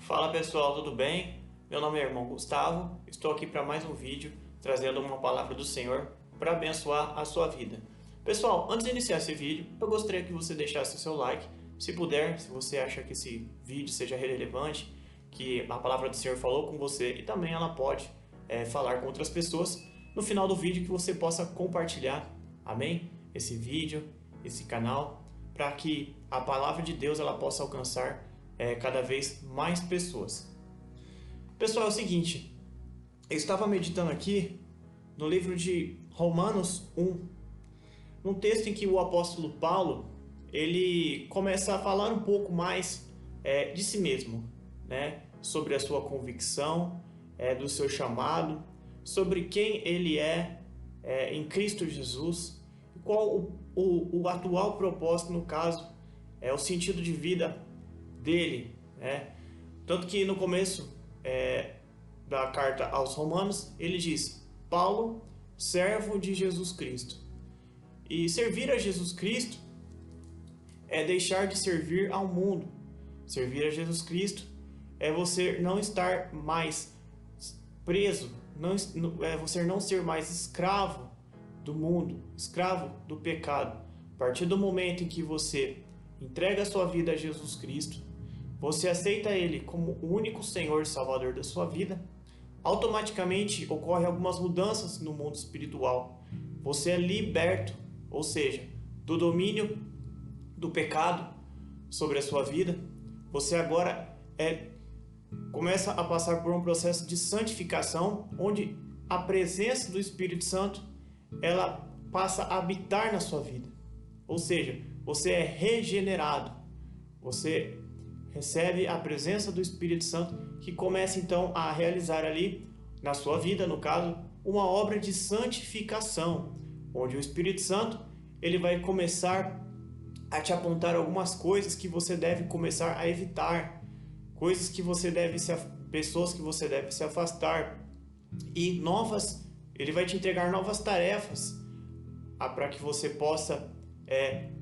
Fala pessoal, tudo bem? Meu nome é irmão Gustavo, estou aqui para mais um vídeo trazendo uma palavra do Senhor para abençoar a sua vida. Pessoal, antes de iniciar esse vídeo, eu gostaria que você deixasse o seu like, se puder, se você acha que esse vídeo seja relevante, que a palavra do Senhor falou com você e também ela pode falar com outras pessoas, no final do vídeo que você possa compartilhar, amém? Esse vídeo, esse canal, para que a palavra de Deus ela possa alcançar cada vez mais pessoas. Pessoal, é o seguinte, eu estava meditando aqui no livro de Romanos 1, num texto em que o apóstolo Paulo ele começa a falar um pouco mais de si mesmo, né? Sobre a sua convicção, do seu chamado, sobre quem ele é em Cristo Jesus, e qual o atual propósito, no caso, o sentido de vida dele, né? Tanto que no começo da carta aos Romanos ele diz: Paulo, servo de Jesus Cristo. E servir a Jesus Cristo é deixar de servir ao mundo. Servir a Jesus Cristo é você não estar mais preso, é você não ser mais escravo do mundo, escravo do pecado. A partir do momento em que você entrega a sua vida a Jesus Cristo, você aceita Ele como o único Senhor e Salvador da sua vida, automaticamente ocorrem algumas mudanças no mundo espiritual. Você é liberto, ou seja, do domínio do pecado sobre a sua vida. Você agora começa a passar por um processo de santificação, onde a presença do Espírito Santo ela passa a habitar na sua vida. Ou seja, você é regenerado. Você recebe a presença do Espírito Santo, que começa então a realizar ali na sua vida, no caso, uma obra de santificação, onde o Espírito Santo ele vai começar a te apontar algumas coisas que você deve começar a evitar, coisas que você deve pessoas que você deve se afastar, e ele vai te entregar novas tarefas para que você possa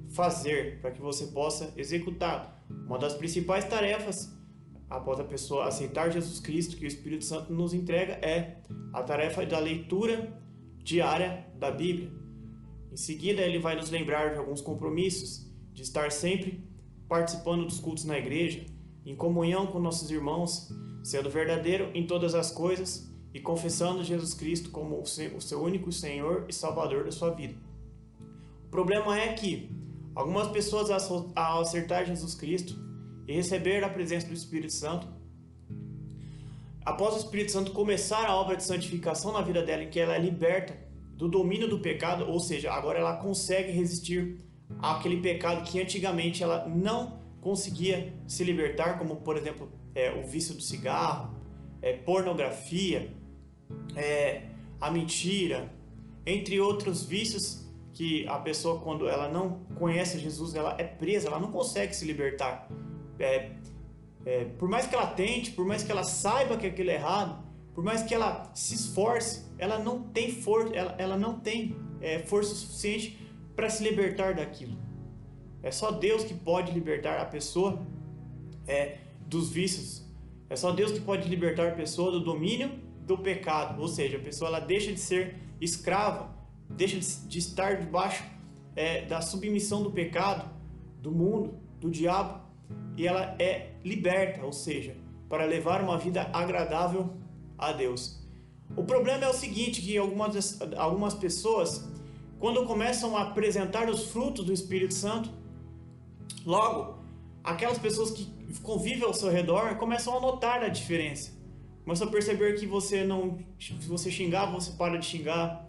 fazer, para que você possa executar. Uma das principais tarefas após a pessoa aceitar Jesus Cristo, que o Espírito Santo nos entrega, é a tarefa da leitura diária da Bíblia. Em seguida, ele vai nos lembrar de alguns compromissos, de estar sempre participando dos cultos na igreja, em comunhão com nossos irmãos, sendo verdadeiro em todas as coisas e confessando Jesus Cristo como o seu único Senhor e Salvador da sua vida. O problema é que algumas pessoas, ao aceitar Jesus Cristo e receber a presença do Espírito Santo, após o Espírito Santo começar a obra de santificação na vida dela, em que ela é liberta do domínio do pecado, ou seja, agora ela consegue resistir àquele pecado que antigamente ela não conseguia se libertar, como por exemplo o vício do cigarro, pornografia, a mentira, entre outros vícios que a pessoa, quando ela não conhece Jesus, ela é presa, ela não consegue se libertar. Por mais que ela tente, por mais que ela saiba que aquilo é errado, por mais que ela se esforce, ela não tem força, ela não tem força suficiente para se libertar daquilo. É só Deus que pode libertar a pessoa dos vícios. É só Deus que pode libertar a pessoa do domínio do pecado. Ou seja, a pessoa ela deixa de ser escrava, deixa de estar debaixo da submissão do pecado, do mundo, do diabo, e ela é liberta, ou seja, para levar uma vida agradável a Deus. O problema é o seguinte, que algumas pessoas, quando começam a apresentar os frutos do Espírito Santo, logo, aquelas pessoas que convivem ao seu redor começam a notar a diferença. Começam a perceber que se você xingava, você para de xingar.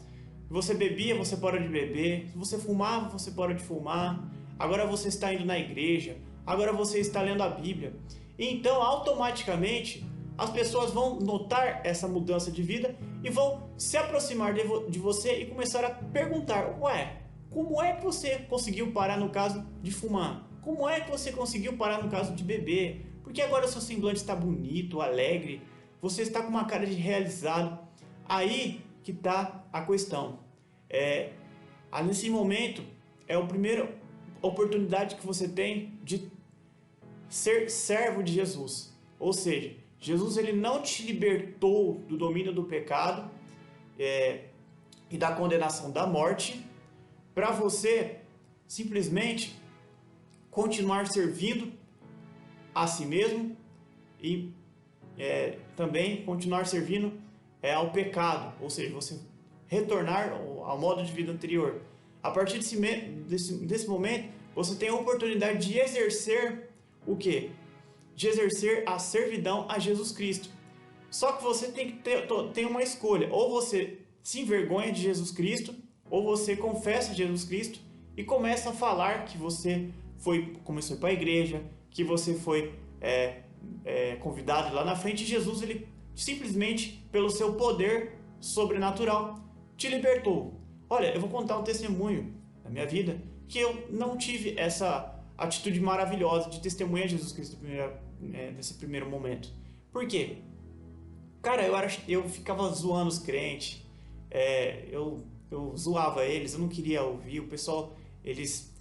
Se você bebia, você para de beber. Se você fumava, você para de fumar. Agora você está indo na igreja. Agora você está lendo a Bíblia. Então, automaticamente, as pessoas vão notar essa mudança de vida e vão se aproximar de você e começar a perguntar: ué, como é que você conseguiu parar no caso de fumar? Como é que você conseguiu parar no caso de beber? Porque agora o seu semblante está bonito, alegre, você está com uma cara de realizado. Aí que está a questão. Nesse momento, é a primeira oportunidade que você tem de ser servo de Jesus. Ou seja, Jesus ele não te libertou do domínio do pecado e da condenação da morte para você simplesmente continuar servindo a si mesmo e também continuar servindo ao pecado, ou seja, você retornar ao modo de vida anterior. A partir desse momento, você tem a oportunidade de exercer o quê? De exercer a servidão a Jesus Cristo. Só que você tem que ter uma escolha. Ou você se envergonha de Jesus Cristo, ou você confessa Jesus Cristo e começa a falar que você começou para a igreja, que você foi convidado lá na frente. E Jesus, ele simplesmente, pelo seu poder sobrenatural, te libertou. Olha, eu vou contar um testemunho da minha vida que eu não tive essa atitude maravilhosa de testemunhar Jesus Cristo nesse primeiro momento. Por quê? Cara, eu ficava zoando os crentes, eu zoava eles, eu não queria ouvir. O pessoal, eles,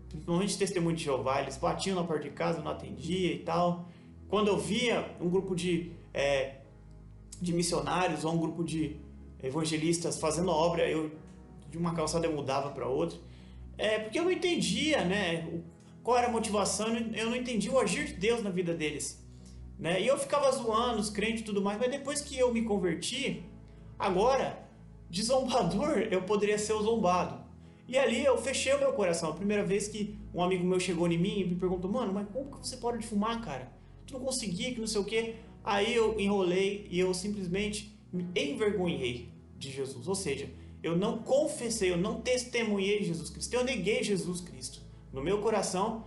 principalmente testemunho de Jeová, eles batiam na porta de casa, eu não atendia e tal. Quando eu via um grupo de missionários ou um grupo de evangelistas fazendo obra, eu de uma calçada eu mudava para outra. Porque eu não entendia, né, qual era a motivação, eu não entendia o agir de Deus na vida deles, né? E eu ficava zoando os crentes e tudo mais, mas depois que eu me converti, agora, de zombador, eu poderia ser o zombado. E ali eu fechei o meu coração. A primeira vez que um amigo meu chegou em mim e me perguntou: mano, mas como que você pode fumar, cara? Tu não conseguia, que não sei o quê. Aí eu enrolei e eu simplesmente me envergonhei de Jesus. Ou seja, eu não confessei, eu não testemunhei Jesus Cristo, eu neguei Jesus Cristo no meu coração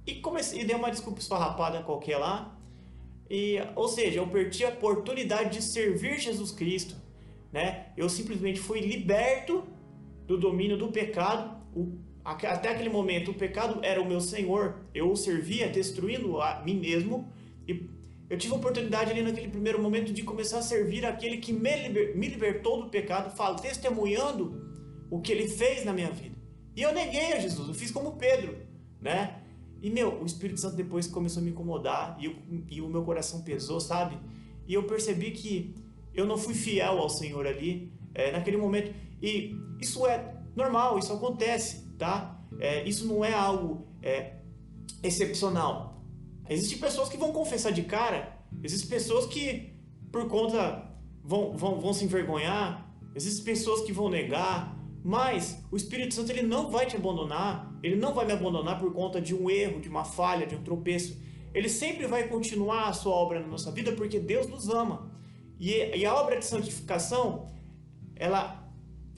e dei uma desculpa esfarrapada qualquer lá. Ou seja, eu perdi a oportunidade de servir Jesus Cristo, né? Eu simplesmente fui liberto do domínio do pecado. Até aquele momento o pecado era o meu senhor, eu o servia destruindo a mim mesmo, e eu tive a oportunidade ali naquele primeiro momento de começar a servir aquele que me libertou do pecado, testemunhando o que ele fez na minha vida. E eu neguei a Jesus, eu fiz como Pedro, né? E o Espírito Santo depois começou a me incomodar e o meu coração pesou, sabe? E eu percebi que eu não fui fiel ao Senhor ali, naquele momento. E isso é normal, isso acontece, tá? Isso não é algo excepcional. Existem pessoas que vão confessar de cara, existem pessoas que por conta vão se envergonhar, existem pessoas que vão negar, mas o Espírito Santo ele não vai te abandonar, ele não vai me abandonar por conta de um erro, de uma falha, de um tropeço. Ele sempre vai continuar a sua obra na nossa vida porque Deus nos ama. E a obra de santificação, ela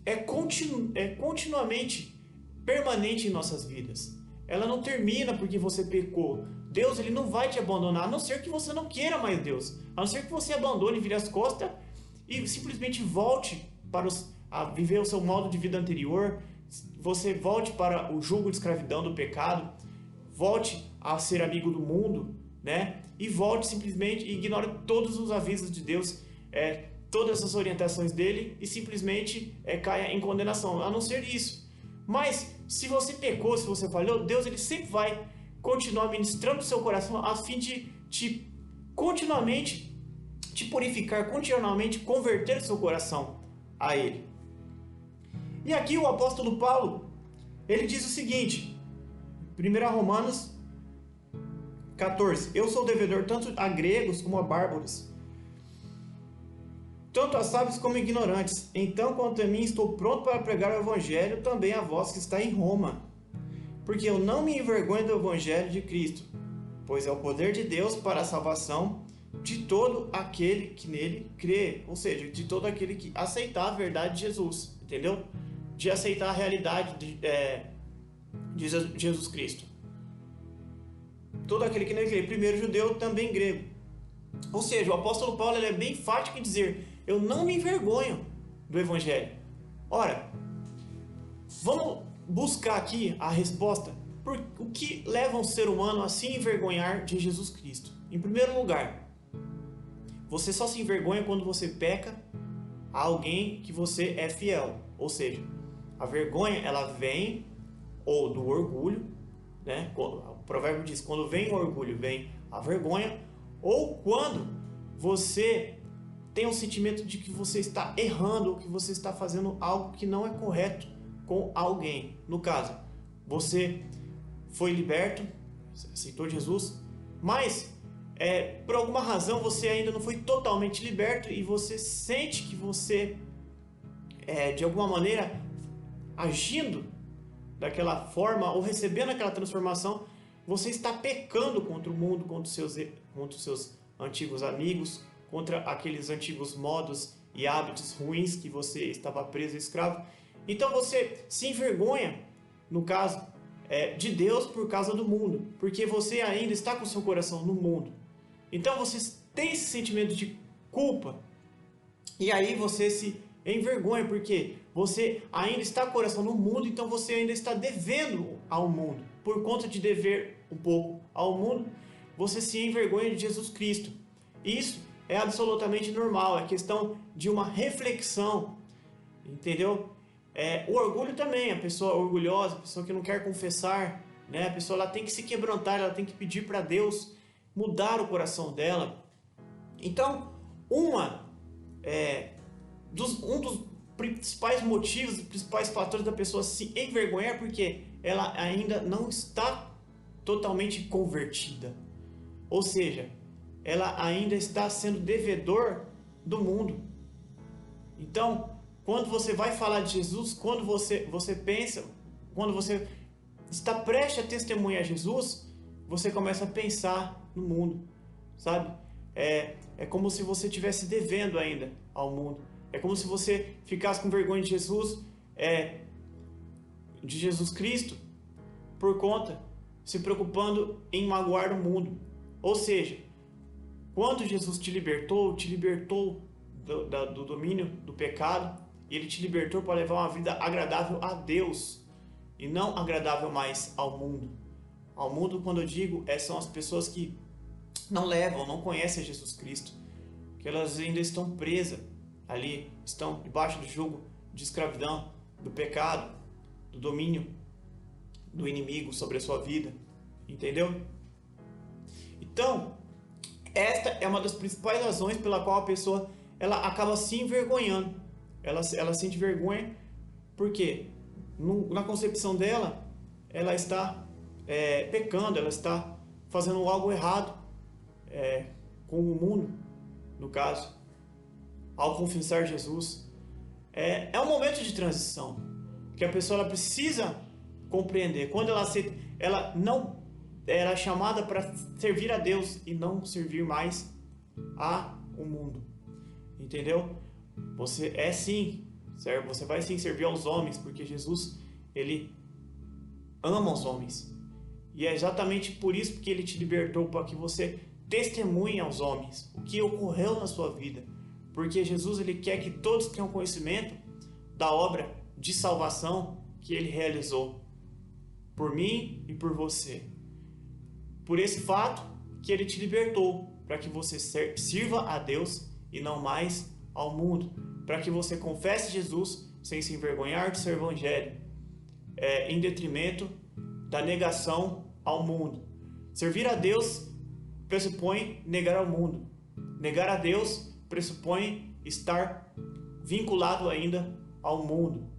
é continuamente permanente em nossas vidas. Ela não termina porque você pecou. Deus ele não vai te abandonar, a não ser que você não queira mais Deus. A não ser que você abandone, vire as costas e simplesmente volte a viver o seu modo de vida anterior. Você volte para o jugo de escravidão do pecado. Volte a ser amigo do mundo, né? E volte simplesmente e ignore todos os avisos de Deus, todas as orientações dele e simplesmente caia em condenação. A não ser isso. Mas se você pecou, se você falhou, Deus ele sempre vai continuar ministrando o seu coração a fim de continuamente te purificar, continuamente converter o seu coração a Ele. E aqui o apóstolo Paulo, ele diz o seguinte, 1 Romanos 14, eu sou devedor tanto a gregos como a bárbaros, tanto a sábios como ignorantes. Então, quanto a mim, estou pronto para pregar o evangelho também a vós que está em Roma. Porque eu não me envergonho do evangelho de Cristo, pois é o poder de Deus para a salvação de todo aquele que nele crê. Ou seja, de todo aquele que aceitar a verdade de Jesus, entendeu? De aceitar a realidade de Jesus Cristo. Todo aquele que nele crê, primeiro judeu, também grego. Ou seja, o apóstolo Paulo ele é bem enfático em dizer, eu não me envergonho do evangelho. Ora, vamos buscar aqui a resposta por o que leva um ser humano a se envergonhar de Jesus Cristo. Em primeiro lugar, você só se envergonha quando você peca a alguém que você é fiel. Ou seja, a vergonha ela vem do orgulho, né? O provérbio diz, quando vem o orgulho, vem a vergonha, ou quando você tem um sentimento de que você está errando ou que você está fazendo algo que não é correto com alguém. No caso, você foi liberto, aceitou Jesus, mas por alguma razão você ainda não foi totalmente liberto e você sente que você, de alguma maneira, agindo daquela forma ou recebendo aquela transformação, você está pecando contra o mundo, contra os seus antigos amigos, contra aqueles antigos modos e hábitos ruins que você estava preso e escravo. Então você se envergonha, no caso, de Deus por causa do mundo, porque você ainda está com seu coração no mundo. Então você tem esse sentimento de culpa e aí você se envergonha porque você ainda está com o coração no mundo, então você ainda está devendo ao mundo. Por conta de dever um pouco ao mundo, você se envergonha de Jesus Cristo. Isso é absolutamente normal, é questão de uma reflexão, entendeu? O orgulho também, a pessoa orgulhosa, a pessoa que não quer confessar, né? A pessoa ela tem que se quebrantar, ela tem que pedir para Deus mudar o coração dela. Então, um dos principais motivos, os principais fatores da pessoa se envergonhar, porque ela ainda não está totalmente convertida. Ou seja, ela ainda está sendo devedor do mundo. Então, quando você vai falar de Jesus, quando você pensa, quando você está prestes a testemunhar Jesus, você começa a pensar no mundo, sabe? É como se você estivesse devendo ainda ao mundo. É como se você ficasse com vergonha de Jesus Cristo, por conta, se preocupando em magoar o mundo. Ou seja, quando Jesus te libertou do domínio do pecado, e Ele te libertou para levar uma vida agradável a Deus, e não agradável mais ao mundo. Ao mundo, quando eu digo, são as pessoas que não conhecem Jesus Cristo, que elas ainda estão presas ali, estão debaixo do jugo de escravidão, do pecado, do domínio do inimigo sobre a sua vida, entendeu? Então, esta é uma das principais razões pela qual a pessoa ela acaba se envergonhando. Ela sente vergonha porque na concepção dela, ela está pecando, ela está fazendo algo errado com o mundo, no caso. Ao confessar Jesus, é um momento de transição que a pessoa ela precisa compreender. Quando ela não era chamada para servir a Deus e não servir mais ao mundo, entendeu? Você sim, certo? Você vai sim servir aos homens, porque Jesus ele ama os homens e é exatamente por isso que ele te libertou, para que você testemunhe aos homens o que ocorreu na sua vida. Porque Jesus ele quer que todos tenham conhecimento da obra de salvação que ele realizou por mim e por você. Por esse fato que ele te libertou, para que você sirva a Deus e não mais ao mundo. Para que você confesse Jesus sem se envergonhar do seu evangelho, em detrimento da negação ao mundo. Servir a Deus pressupõe negar ao mundo. Negar a Deus pressupõe estar vinculado ainda ao mundo.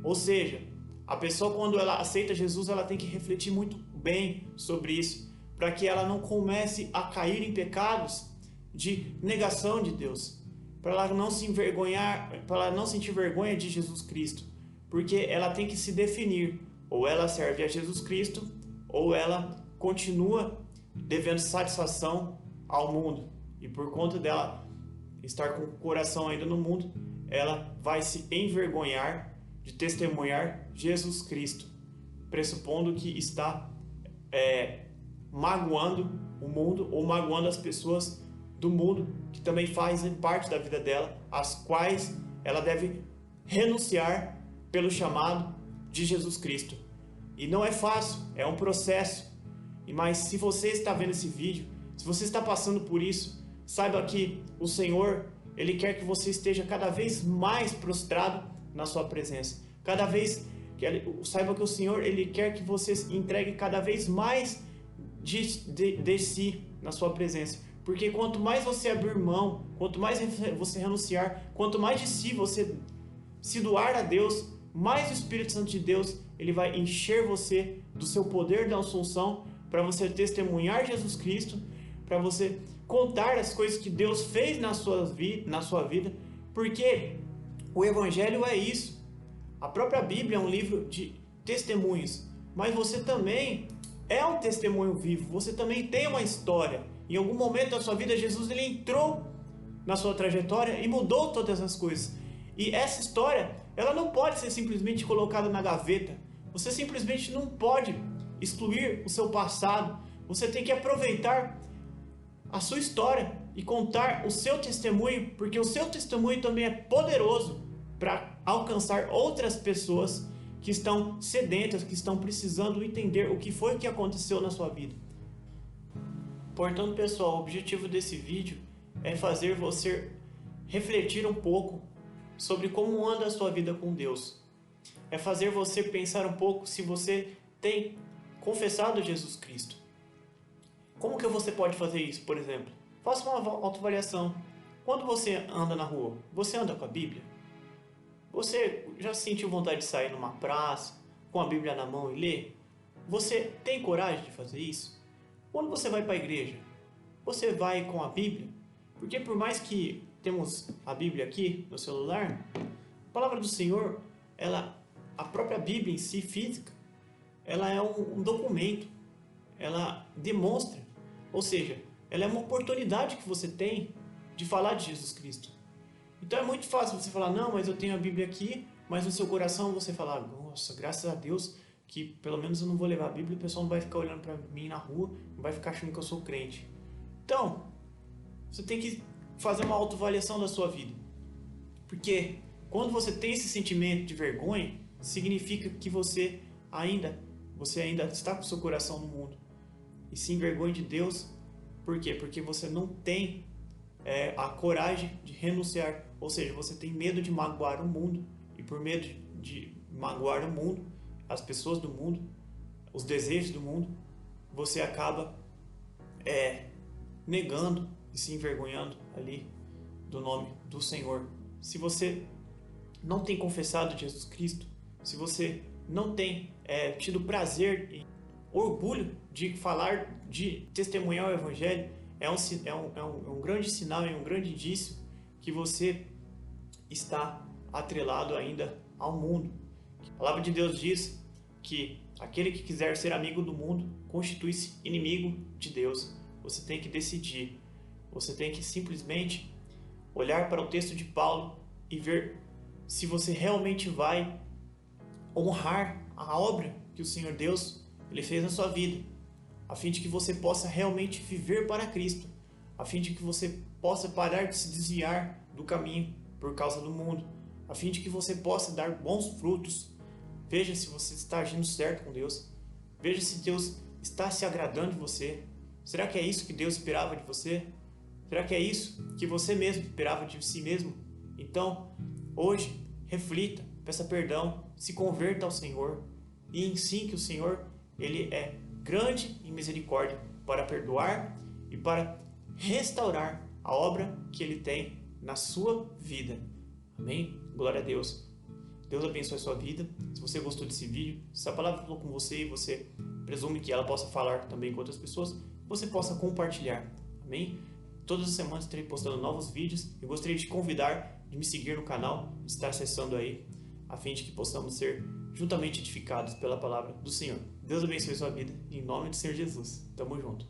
Ou seja, a pessoa quando ela aceita Jesus, ela tem que refletir muito bem sobre isso, para que ela não comece a cair em pecados de negação de Deus, para ela não se envergonhar, para ela não sentir vergonha de Jesus Cristo, porque ela tem que se definir, ou ela serve a Jesus Cristo, ou ela continua devendo satisfação ao mundo, e por conta dela estar com o coração ainda no mundo, ela vai se envergonhar de testemunhar Jesus Cristo, pressupondo que está magoando o mundo ou magoando as pessoas do mundo que também fazem parte da vida dela, as quais ela deve renunciar pelo chamado de Jesus Cristo. E não é fácil, é um processo. Mas se você está vendo esse vídeo, se você está passando por isso, saiba que o Senhor, Ele quer que você esteja cada vez mais prostrado na sua presença. Saiba que o Senhor, Ele quer que você entregue cada vez mais de si na sua presença. Porque quanto mais você abrir mão, quanto mais você renunciar, quanto mais de si você se doar a Deus, mais o Espírito Santo de Deus ele vai encher você do seu poder da Assunção para você testemunhar Jesus Cristo, para você contar as coisas que Deus fez na sua vida, porque o Evangelho é isso. A própria Bíblia é um livro de testemunhos, mas você também é um testemunho vivo, você também tem uma história. Em algum momento da sua vida, Jesus ele entrou na sua trajetória e mudou todas as coisas. E essa história, ela não pode ser simplesmente colocada na gaveta. Você simplesmente não pode excluir o seu passado. Você tem que aproveitar a sua história e contar o seu testemunho, porque o seu testemunho também é poderoso para alcançar outras pessoas que estão sedentas, que estão precisando entender o que foi que aconteceu na sua vida. Portanto, pessoal, o objetivo desse vídeo é fazer você refletir um pouco sobre como anda a sua vida com Deus. É fazer você pensar um pouco se você tem confessado Jesus Cristo. Como que você pode fazer isso, por exemplo? Faça uma autoavaliação. Quando você anda na rua, você anda com a Bíblia? Você já sentiu vontade de sair numa praça, com a Bíblia na mão e ler? Você tem coragem de fazer isso? Quando você vai para a igreja, você vai com a Bíblia? Porque por mais que temos a Bíblia aqui no celular, a palavra do Senhor, a própria Bíblia em si, física, ela é um documento, ela demonstra, ou seja, ela é uma oportunidade que você tem de falar de Jesus Cristo. Então é muito fácil você falar, não, mas eu tenho a Bíblia aqui, mas no seu coração você falar, nossa, graças a Deus que pelo menos eu não vou levar a Bíblia e o pessoal não vai ficar olhando para mim na rua, não vai ficar achando que eu sou crente. Então, você tem que fazer uma autoavaliação da sua vida. Porque quando você tem esse sentimento de vergonha, significa que você ainda está com o seu coração no mundo. E se envergonha de Deus. Por quê? Porque você não tem a coragem de renunciar. Ou seja, você tem medo de magoar o mundo. E por medo de magoar o mundo, as pessoas do mundo, os desejos do mundo, você acaba negando e se envergonhando ali do nome do Senhor. Se você não tem confessado Jesus Cristo, se você não tem tido prazer e orgulho de falar, de testemunhar o Evangelho, é um grande sinal, é um grande indício que você está atrelado ainda ao mundo. A palavra de Deus diz que aquele que quiser ser amigo do mundo constitui-se inimigo de Deus. Você tem que decidir. Você tem que simplesmente olhar para o texto de Paulo e ver se você realmente vai honrar a obra que o Senhor Deus ele fez na sua vida, a fim de que você possa realmente viver para Cristo, a fim de que você possa parar de se desviar do caminho por causa do mundo, a fim de que você possa dar bons frutos. Veja se você está agindo certo com Deus. Veja se Deus está se agradando de você. Será que é isso que Deus esperava de você? Será que é isso que você mesmo esperava de si mesmo? Então, hoje, reflita, peça perdão, se converta ao Senhor e ensine que o Senhor ele é grande em misericórdia para perdoar e para restaurar a obra que Ele tem na sua vida. Amém? Glória a Deus. Deus abençoe a sua vida. Se você gostou desse vídeo, se a palavra falou com você e você presume que ela possa falar também com outras pessoas, você possa compartilhar. Amém? Todas as semanas estarei postando novos vídeos e gostaria de te convidar de me seguir no canal, de estar acessando aí, a fim de que possamos ser juntamente edificados pela palavra do Senhor. Deus abençoe a sua vida, em nome do Senhor Jesus. Tamo junto.